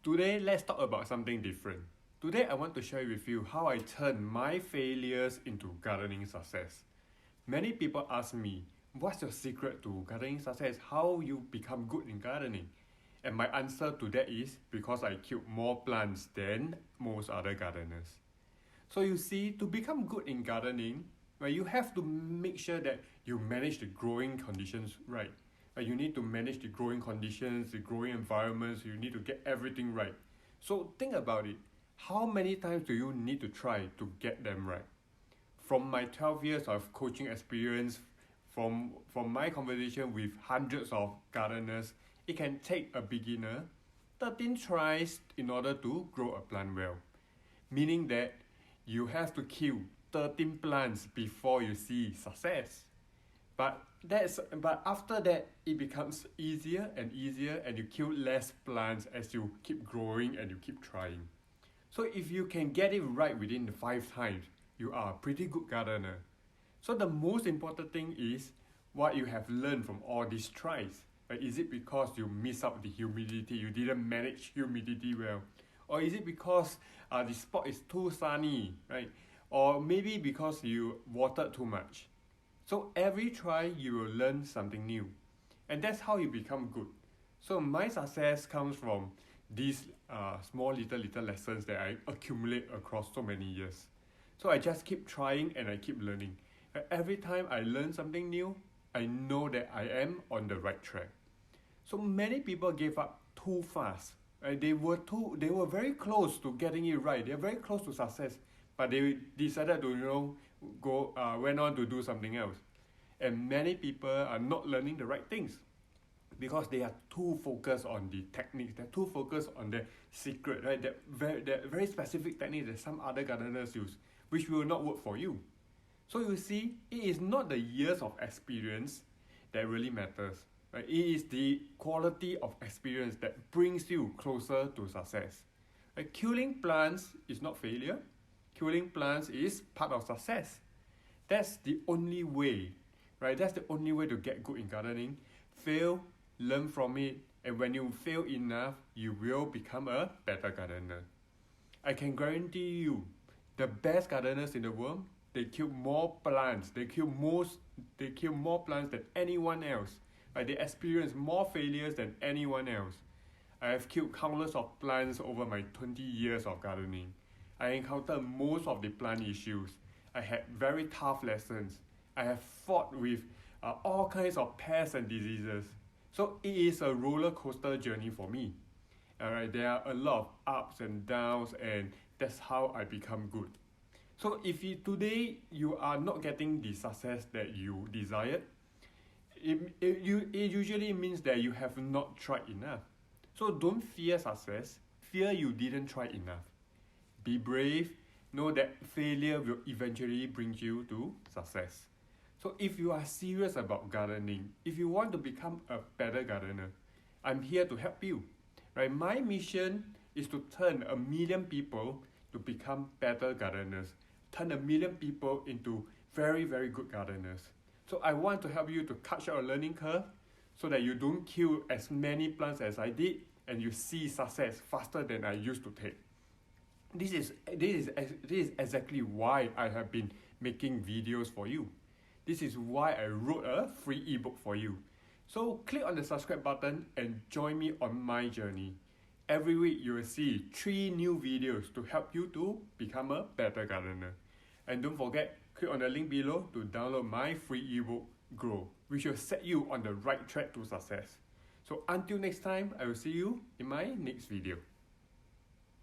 Today, let's talk about something different. Today, I want to share with you how I turn my failures into gardening success. Many people ask me, what's your secret to gardening success? How you become good in gardening? And my answer to that is because I killed more plants than most other gardeners. So you see, to become good in gardening, right, you have to make sure that you manage the growing conditions right. You need to manage the growing conditions, the growing environments, you need to get everything right. So think about it. How many times do you need to try to get them right? From my 12 years of coaching experience, from my conversation with hundreds of gardeners, it can take a beginner 13 tries in order to grow a plant well. Meaning that you have to kill 13 plants before you see success. But after that, it becomes easier and easier, and you kill less plants as you keep growing and you keep trying. So if you can get it right within the 5 times, you are a pretty good gardener. So the most important thing is what you have learned from all these tries. Right? Is it because you miss out the humidity, you didn't manage humidity well? Or is it because the spot is too sunny, right? Or maybe because you watered too much? So every try you will learn something new. And that's how you become good. So my success comes from these small little lessons that I accumulate across so many years. So I just keep trying and I keep learning. Every time I learn something new, I know that I am on the right track. So many people gave up too fast. Right? They were very close to getting it right. They're very close to success, but they decided to went on to do something else. And many people are not learning the right things because they are too focused on the techniques. They're too focused on the secret, right? That very specific technique that some other gardeners use, which will not work for you. So you see, it is not the years of experience that really matters. Right? It is the quality of experience that brings you closer to success. Right? Killing plants is not failure. Killing plants is part of success. That's the only way, right? That's the only way to get good in gardening. Fail, learn from it, and when you fail enough, you will become a better gardener. I can guarantee you, the best gardeners in the world, they kill more plants. They kill more plants than anyone else. Right? They experience more failures than anyone else. I have killed countless of plants over my 20 years of gardening. I encountered most of the plant issues. I had very tough lessons. I have fought with all kinds of pests and diseases. So it is a roller coaster journey for me. Alright, there are a lot of ups and downs, and that's how I become good. So if today you are not getting the success that you desired, it usually means that you have not tried enough. So don't fear success. Fear you didn't try enough. Be brave. Know that failure will eventually bring you to success. So if you are serious about gardening, if you want to become a better gardener, I'm here to help you. Right? My mission is to turn 1 million people to become better gardeners. Turn 1 million people into very, very good gardeners. So I want to help you to cut short a learning curve so that you don't kill as many plants as I did and you see success faster than I used to take. This is exactly why I have been making videos for you. This is why I wrote a free ebook for you. So click on the subscribe button and join me on my journey. Every week you will see 3 new videos to help you to become a better gardener. And don't forget, click on the link below to download my free ebook, Grow, which will set you on the right track to success. So until next time, I will see you in my next video.